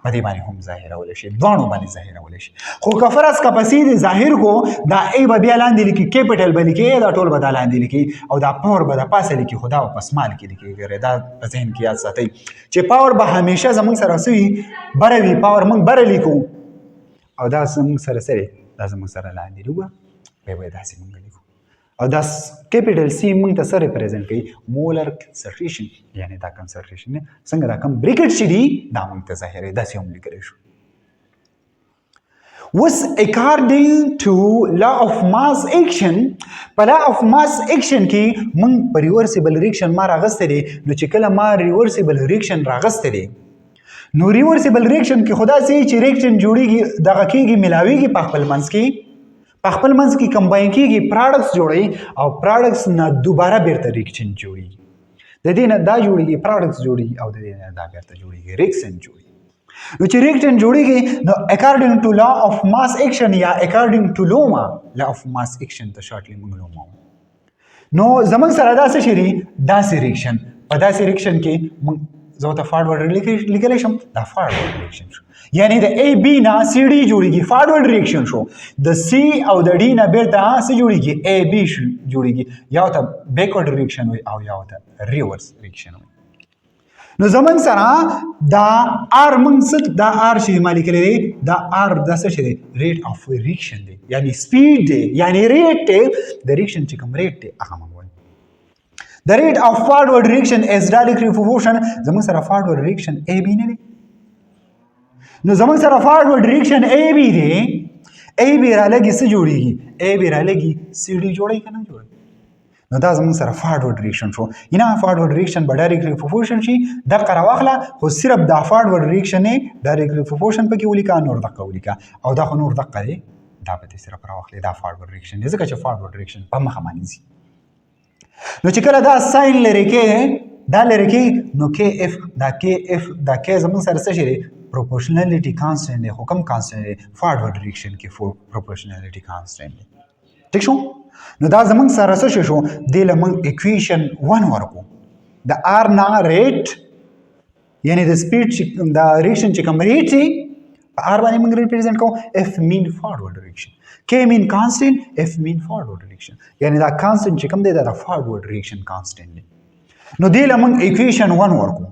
په دې باندې هم ظاهرولی شي دواړو باندې ظاهرولی شي خو که فرض که په C دې ظاهر کو دا A به بیا لاندې لیکي کیپیټل به لیکي دا ټول به دا لاندې لیکي او دا پاور به د پاسه لیکي خو دا به په سمال کې لیکي دا په ذهن کې یاد ساتئ چې پاور به همیشه زموږ سره څه وي بره وي پاور موږ بره لیکو او دا زموږ سره سره دا زموږ سره لاندې لیکو بیا به داسې موږ لیکو او دا کیپیټل C موږ ته څه ریپرزنټ کوي مولر کنسنټریشن یعنی دا کنسنټریشن څنګه دا کم بریکټ چې دي دا موږ ته ظاهروي داسې هم لیکلی شو اوس اکارډینګ ټو لا اف ماس اکشن په لا اف ماس اکشن کې موږ په ریورسیبل ریاکشن ما راغستی دی نو چې کله ما ریورسیبل ریاکشن راغستی دی نو ریورسیبل ریاکشن کې خدا سي چې ریاکشن جوړیږي دغه کېږي ملاویږي په خپل منځ کې کمباین کېږي پروډکټس جوړوي او پروډکټس نه دوباره بیرته ریاکشن جوړیږي د دې نه دا جوړیږي پروډکټس جوړیږي او د دې نه دا بیرته جوړیږي ریاکشن جوړیږي نو چې ریکټن جوړیږي نو اکارډینګ ټو لا اف ماس ایکشن یا اکارډینګ ټو لوما لا اف ماس ایکشن ته شارټلی موږ لوما نو زمونږ سره دا څه شي دي داسې ریکشن په داسې ریکشن کې موږ زه ته فارورډ لیکلی شم دا فارورډ ریکشن شو یعنی د ای بی نه سی ډي جوړیږي فارورډ ریکشن شو د سی او د ډي نه بیرته څه جوړیږي ای بی جوړیږي یا ته بیکورډ ریکشن وي او یا ته ریورس ریکشن وي نو زمون سره دا آر موږ دا آر چې ما لیکلی دی دا آر دا څه شی دی ریټ اف ریکشن دی یعنی سپیډ دی یعنی ریټ دی د ریکشن چې کوم ریټ دی هغه موږ وایو The rate of forward reaction is directly proportional زمون سره forward reaction AB نه دی نو زمون سره forward reaction AB دی AB را لګي څه جوړیږي AB را لګي CD جوړي کنه جوړي نو دا زمون سره forward reaction شو ینا forward reaction به directly proportional شي د قره واخله خو صرف دا forward reaction نه directly proportional پکې ولیکا نور دقه ولیکا او دا خو نور دقه دی دا به صرف را واخله دا forward reaction دی ځکه چې forward reaction په مخه باندې زی نو چې کله دا ساين لري کې دا لري کې نو کې اف دا کې زمون سره څه شي پروپورشناليټي کانسټنټ دی حکم کانسټنټ دی فارورډ ډایریکشن کې پروپورشناليټي کانسټنټ دی ٹھیک شو نو دا زمون سره څه شو د لمن اکویشن 1 ورکو د ار نا ریټ یعنی د سپیډ دا ریشن چې کوم ریټ دی په ار باندې موږ ریپرزینټ کوو اف مین فارورډ ډایریکشن K mean constant, F mean forward direction. یعنی دا constant چې کوم دی دا forward direction constant دی. نو دی لمن equation 1 ورکو.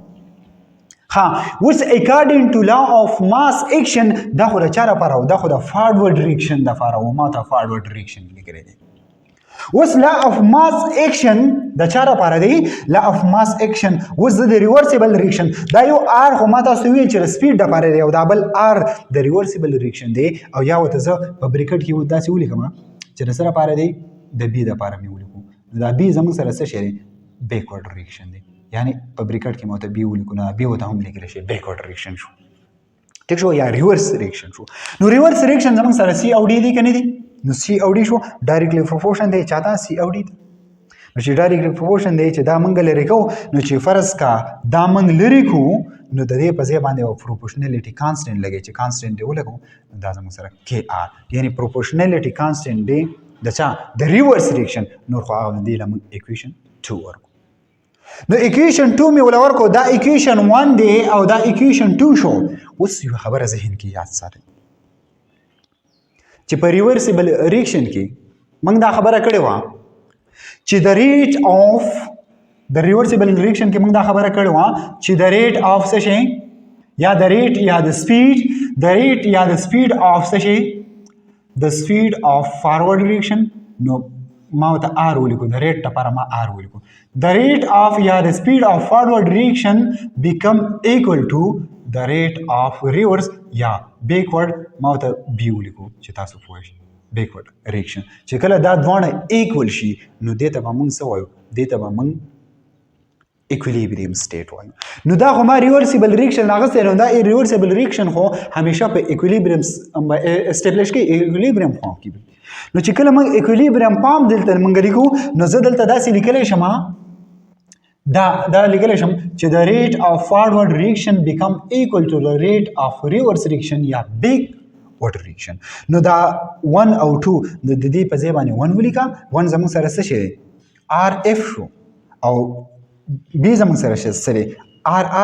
ها اوس according to law of mass action دا خو د چا لپاره او دا خو د forward direction لپاره او ما ته forward direction لیکلی دی. اوس law of mass action د چا لپاره دی law of mass action اوس د reversible reaction دا یو r خو ما تاسو ویل چې سپیډ لپاره دی او دا بل r د reversible reaction دی او یا وته زه په بریکټ کې داسې ولیکم چې د سره لپاره دی د b لپاره مې ولیکو دا b زموږ سره څه شي بیکورډ ریاکشن دی یعنی په بریکټ کې مو ته b ولیکو نه b وته هم لیکل شي بیکورډ ریاکشن شو ٹھیک شو یا ریورس ریاکشن شو نو ریورس ریاکشن زموږ سره c او d دی کنه دی نو سی او ډي شو ډایرکټلی پروپورشن دی چاته سی او ډي نو چې ډایرکټلی پروپورشن دی چې دا منګ لري کو نو چې فرض کا دا منګ لري کو نو د دې په ځای باندې پروپورشناليټي کانسټنټ لګي چې کانسټنټ دی ولګو دا زموږ سره کې ار یعنی پروپورشناليټي کانسټنټ دی د چا د ریورس ریاکشن نور خو هغه دی لمن اکویشن 2 ورکو نو اکویشن 2 می ولور کو دا اکویشن 1 دی او دا اکویشن 2 شو اوس یو خبره ذهن کې یاد ساتئ چې په ریورسیبل ریاکشن کې موږ دا خبره کړې وه چې د ریټ اف د ریورسیبل ریاکشن کې موږ دا خبره کړې وه چې د ریټ اف څه شي یا د ریټ یا د سپیډ اف څه شي د سپیډ اف فارورډ ریاکشن نو ما ته آر ولیکو د ریټ لپاره ما آر ولیکو د ریټ اف یا د سپیډ اف فارورډ ریاکشن بیکم ایکول ټو د ریټ اف ریورس یا بیکورډ ما ته بی ولیکو چې تاسو پوه شئ بیکورډ ریاکشن چې کله دا دواړه ایکول شي نو دې ته به موږ څه وایو دې ته به موږ ایکویلیبریم سټیټ وایو نو دا خو ما ریورسیبل ریاکشن اخیستی نو دا ریورسیبل ریاکشن خو همیشه په ایکویلیبریم اسټیبلیش کوي ایکویلیبریم فارم کې نو چې کله موږ ایکویلیبریم فارم دلته موږ لیکو نو زه دلته داسې لیکلی شم دا لیکلی شم چې د ریټ اف فارورډ ریاکشن بیکم ایکول ټو د ریټ اف ریورس ریاکشن یا بیکورډ ریاکشن نو دا 1 او 2 د دې په ځای باندې 1 ولیکا 1 زموږ سره څه شي آر اف شو او بی زموږ سره څه سره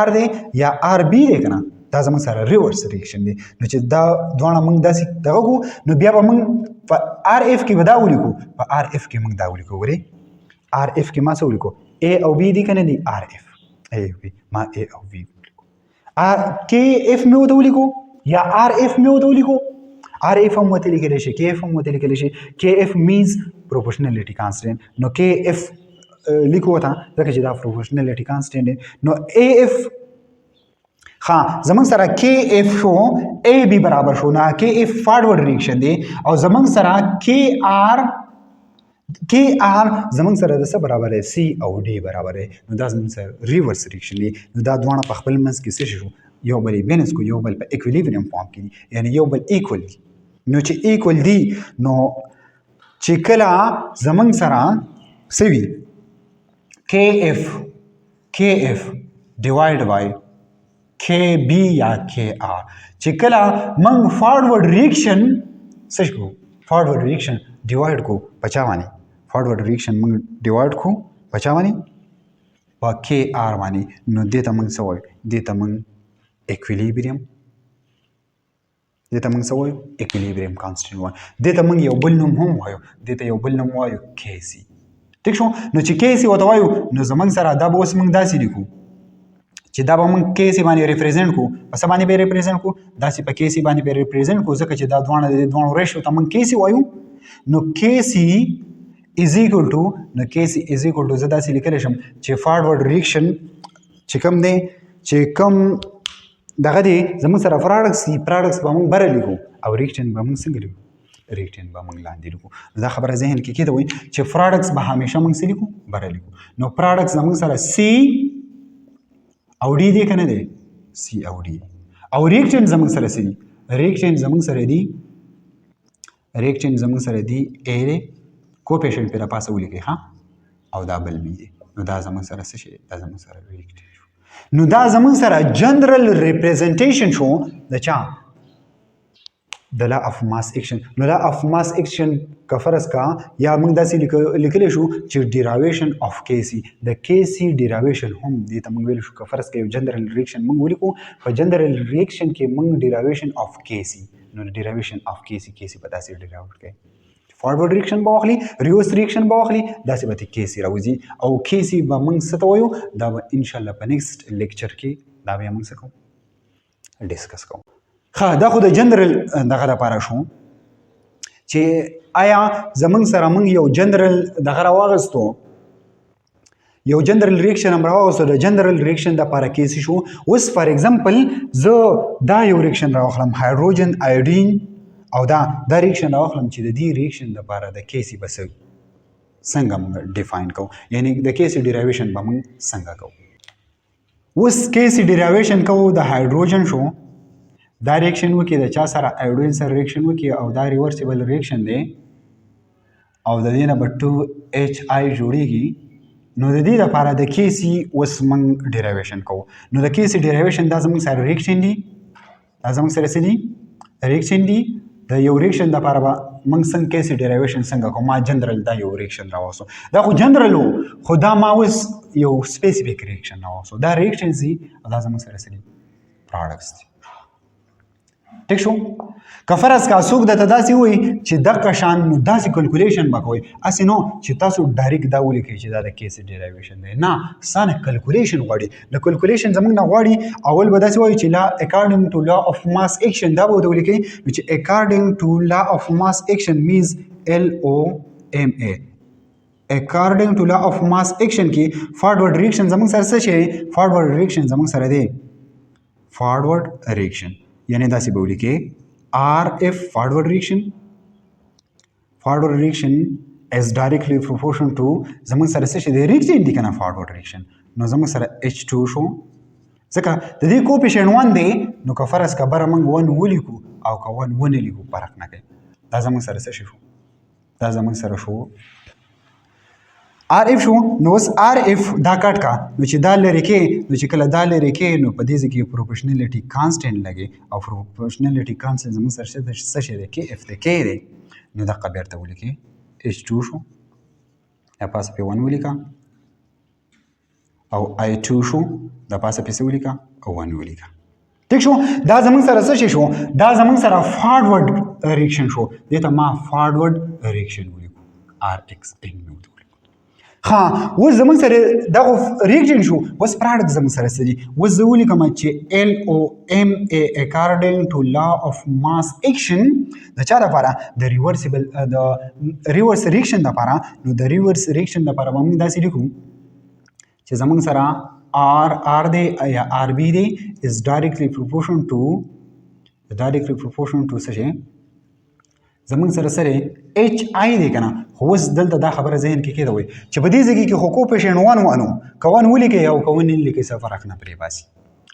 آر دی یا آر بی دی کنه دا زموږ سره ریورس ریاکشن دی نو چې دا دواړه موږ داسې دغه کو نو بیا به موږ په آر اف کې به دا ولیکو په آر اف کې موږ دا ولیکو ورې آر اف کې ما څه ولیکو A او B دی کنه دی آر اف A او B ما A او B K F مې وته ولیکو یا آر اف مې وته ولیکو آر اف هم وته لیکلی شي K F هم وته لیکلی شي K F means proportionality constant نو K F لیکو وته ځکه چې دا proportionality constant دی نو A F ها زمونږ سره K F شو A B برابر شو نه K F فارورډ ریاکشن دی او زمونږ سره K R زمونږ سره د څه برابر دی C او D برابر دی نو دا زمونږ سره ریورس ریاکشن دی نو دا دواړه په خپل منځ کې څه شو یو بل بیلنس کو یو بل په ایکویلیبریم فارم کې دي یعنی یو بل ایکول دي نو چې ایکول دي نو چې کله زمونږ سره څه وي KF divided by KB یا KR چې کله موږ فارورډ ریاکشن څه کو فارورډ ریاکشن ډیوایډ کو پچا باندې فارورډ ریاکشن موږ ډیوایډ کو پچا باندې په KR باندې نو دې ته موږ څه وایو دې ته موږ اکویلیبریم دې ته موږ څه وایو اکویلیبریم کانسټنټ وایو دې ته موږ یو بل نوم هم وایو دې ته یو بل نوم وایو KC ٹھیک شو نو چې KC ورته وایو نو زموږ سره دا به اوس موږ داسې لیکو چې دا به موږ KC باندې ریپرزینټ کو په څه باندې به ریپرزینټ کو داسې په KC باندې به ریپرزینټ کو ځکه چې دا دواړه د دوه ریشو ته موږ KC وایو نو KC is equal to نو KC is equal to زه داسې لیکلی شم چې فارورډ ریاکشن چې کوم دی چې کوم دغه دی زموږ سره پراډکټس به موږ بره لیکو او ریاکشن به موږ څنګه لیکو ریاکشن به موږ لاندې لیکو دا خبره ذهن کې کېده وي چې پراډکټس به همیشه موږ څه لیکو بره لیکو نو پراډکټس زموږ سره C او D دی که نه دی C او D او ریاکشن زموږ سره څه دي ریاکشن زموږ سره دی A دی کوپیشنټ پې راپاسه ولیکئ ها او دا بل B دی نو دا زموږ سره څه شی دا زموږ سره ریاکشن نو دا زموږ سره جنرال ریپرزنټیشن شو د چا د لا اف ماس اکشن نو لا اف ماس اکشن که فرض کا یا موږ داسې لیکلی شو چې ډیراویشن اف KC د KC ډیراویشن هم دې ته موږ ویلی شو که فرض کا یو جنرال ریاکشن موږ ولیکو په جنرال ریاکشن کې موږ ډیراویشن اف KC نو ډیراویشن اف KC په داسې ډیراوټ کوي فارورډ ریاکشن به واخلي ریورس ریاکشن به واخلي داسې به ته KC راوځي او KC به موږ څه ته وایو دا به انشاءالله په نیکسټ لیکچر کې دا بیا موږ څه کوو ډسکس کوو ښه دا خو د جنرال دغه لپاره شو چې آیا زموږ سره موږ یو جنرال دغه راواغستو یو جنرال ریاکشن هم راواغستو د جنرال ریاکشن دپاره KC شو اوس فار ایگزامپل زه دا یو ریاکشن راواخلم هایدروجن آیوډین او دا ریاکشن راواخلم چې د دې ریاکشن دپاره د KC به څنګه موږ ډیفاین کوو یعنی د KC ډیراویشن به موږ څنګه کوو اوس KC ډیراویشن کوو د هایدروجن شو دا ریاکشن وکړي د چا سره آیوډین سره ریاکشن وکړي او دا ریورسیبل ریاکشن دی او د دې نه به 2HI جوړیږي نو د دې لپاره د KC اوس موږ ډیراویشن کوو نو د KC ډیراویشن دا زموږ سره ریاکشن دی دا زموږ سره څه دي ریاکشن دی د یو ریاکشن دپاره به موږ څنګه KC ډیراویشن څنګه کوو ما جنرال دا یو ریاکشن راوستو دا خو جنرال و خو دا ما اوس یو سپیسیفیک ریاکشن راوستو دا ریاکشنز دي او دا زموږ سره څه دي پراډکټس دي ٹھیک شو که فرض کا څوک درته داسې وایي چې دغه شان نو داسې کلکولیشن به کوئ هسې نو چې تاسو ډایرکټ دا ولیکئ چې دا د KC ډیراویشن دی نه ستا نه کلکولیشن غواړي د کلکولیشن زموږ نه غواړي اول به داسې وایي چې لا اکارډنګ ټو لا اف ماس اکشن دا به ورته ولیکئ نو چې اکارډنګ ټو لا اف ماس اکشن میز LOMA اکارډنګ ټو لا اف ماس اکشن کې فارورډ ریاکشن زموږ سره څه شی فارورډ ریاکشن زموږ سره دی فارورډ ریاکشن یعنی داسې به ولیکئ RF forward reaction is directly proportional to زموږ سره څه شی دی ریاکشن دی که نه فارورډ ریاکشن نو زموږ سره H2 شو ځکه د دې کوپیشنټ 1 دی نو که فرض که بره موږ 1 ولیکو او که 1 ونه لیکو فرق نه کوي دا زموږ سره څه شی شو دا زموږ سره شو RF شو نو اوس RF دا کټ کا نو چې دا لرې کې نو چې کله دا لرې کې نو په دې ځای کې پروپورشنلیټي کانسټنټ لګي او پروپورشنلیټي کانسټنټ زموږ سره څه شی دی KF دی K دی نو دقه بېرته ولیکئ H2 شو دا پاسه پې 1 ولیکه او I2 شو دا پاسه پې څه ولیکه او 1 ولیکه ٹھیک شو دا زموږ سره څه شی شو دا زموږ سره فارورډ ریاکشن شو دې ته ما فارورډ ریاکشن ولیکو RX ها اوس زموږ سره دغه ریاکشن شو اوس پراډکټ زموږ سره څه دي اوس زه ولیکم چې LOMA اکارډنګ ټو لا اف ماس اکشن د چا لپاره د ریورس ریاکشن لپاره نو د ریورس ریاکشن لپاره به موږ داسې لیکو چې زموږ سره R دی یا RB دی is directly proportional to څه شی زموږ سره سره HI دی که نه خو اوس دلته دا خبره ذهن کې کېده وي چې په دې ځای کې خو کوپیشنټ 1 وانو که 1 ولیکئ او که 1 نه لیکئ څه فرق نه پرې باسي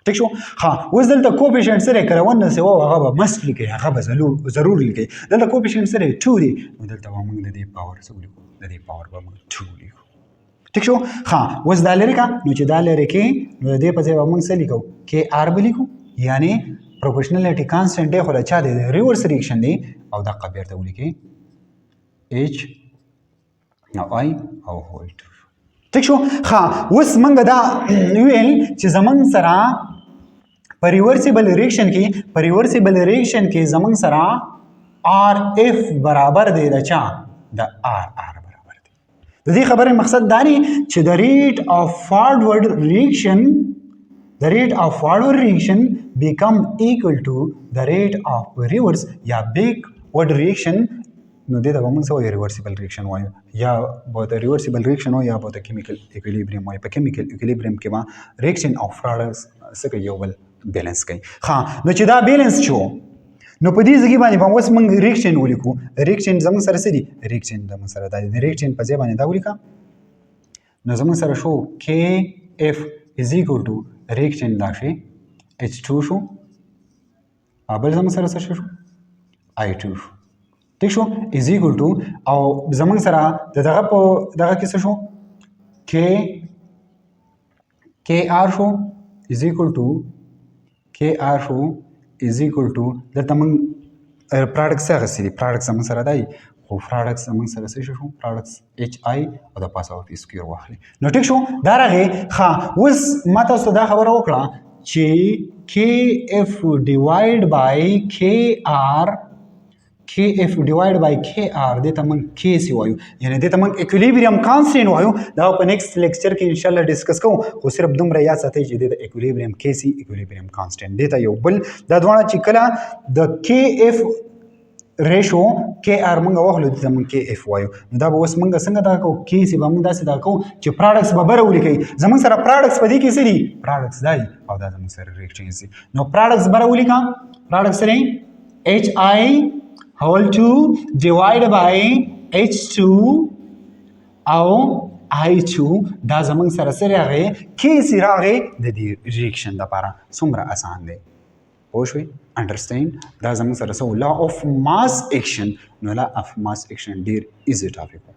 ټیک شو ها اوس دلته کوپیشنټ سره که 1 نه سوا هغه به مست لیکئ هغه به ضرور لیکئ دلته کوپیشنټ سره 2 دی نو دلته به موږ د دې پاور څه ولیکو د دې پاور به موږ 2 ولیکو ټیک شو ها اوس دا لري کا نو چې دا لري کې نو دې په ځای موږ څه لیکو کې آر به لیکو یعنی پروپورشنالټي کانسټنټ دی خو دا چا دی ریورس ریاکشن دی او دا قبیر ته ولیکي H او I او هول ټیک شو ها اوس موږ دا ویل چې زمونږ سره په ریورسیبل ریاکشن کې زمونږ سره آر اف برابر دی د چا د آر آر د دې خبرې مقصد دا دی چې د ریټ اف فارورډ ریاکشن بیکم ایکوال ټو د ریټ اف ریورس یا بیکورډ ریاکشن نو دې ته به موږ څه وایو ریورسیبل ریاکشن وایو یا به د ریورسیبل ریاکشن وایو یا به د کیمیکل ایکویلیبریم وایو په کیمیکل ایکویلیبریم کې به ریاکشن او پروډکټس څه کوي یو بل بیلنس کوي ها نو چې دا بیلنس شو نو په دې ځای باندې به اوس موږ ریاکشن ولیکو ریاکشن زموږ سره څه دي ریاکشن زموږ سره دا دی ریاکشن په ځای باندې دا ولیکه نو زموږ سره شو کې اف از ایکوال ټو ریاکشن دا شي H2 شو بل زموږ سره څه شو I2 شو ٹھیک شو از ایکوال ټو او زموږ سره دغه په دغه کې څه شو کې آر شو از ایکوال ټو کې آر شو is equal to دلته موږ پروډکټس څه اخیستي دي پروډکټس زموږ سره دی خو پروډکټس زموږ سره څه شو پروډکټس ایچ آی او د پاس آوټ اسکویر واخلي نو ټیک شو دا راغی ښه اوس ما تاسو ته دا خبره وکړه چې کې اف ډیوایډ بای کې آر دې ته موږ کې سی وایو یعنی دې ته موږ ایکویلیبریم کانسټنټ وایو دا په نیکسټ لیکچر کې ان شاء الله ډیسکس کوو خو صرف دومره یاد ساتئ چې دې ته ایکویلیبریم کې سی ایکویلیبریم کانسټنټ دې ته یو بل دا دواړه چې کله د کې اف ریشو کې آر موږ واخلو دې ته موږ کې اف وایو نو دا به اوس موږ څنګه دا کوو کې سی به موږ داسې دا کوو چې پروډکټس به بره ولیکئ زموږ سره پروډکټس په دې کې څه دي پروډکټس دا دي او دا زموږ سره ریاکشنز دي نو پروډکټس بره ولیکه پروډکټس سره ایچ آی whole 2 divided by H2 او I2 دا زمونږ سره سره راغی کې سي راغی د دې ریاکشن لپاره څومره اسان دی پوه شوئ انډرسټینډ دا زمونږ سره لا اف ماس اکشن نو لا اف ماس اکشن ډیر ایزی ټاپک